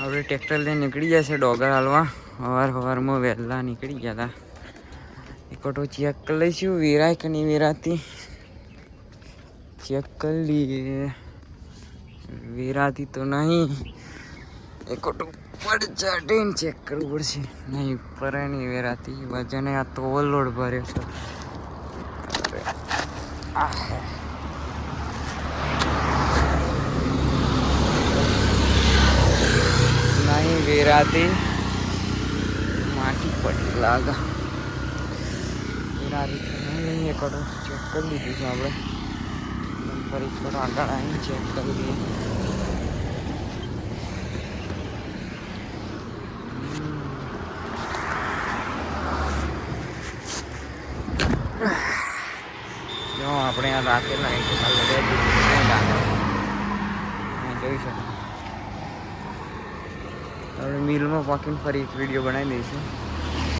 આપણે ટ્રેક્ટર લઈને નીકળી ગયા છે ડોગર હાલવા. સવારમાં વહેલા નીકળી ગયા હતા. એકટો ચેક કરી લઈશું વેરાય કે નહીં વેરાતી. ચેક કરી લઈએ. વેરાતી તો નહીં. એકટો પડ ચાટીને ચેક કરવું પડશે. નહીં ઉપર નહીં વેરાતી. વજને આ તો ઓવરલોડ ભર્યો છે. नहीं वेराती माटी पड़ी लागा वेराती नहीं ये करो चेक कर लीजिए આપણે ફરી થોડો આગળ આવીને ચેક કરી લઈએ. જો આપણે આ રાખેલા એક જોઈ શકો. આપણે મિલમાં પાકીને ફરી એક વિડીયો બનાવી દઈશું.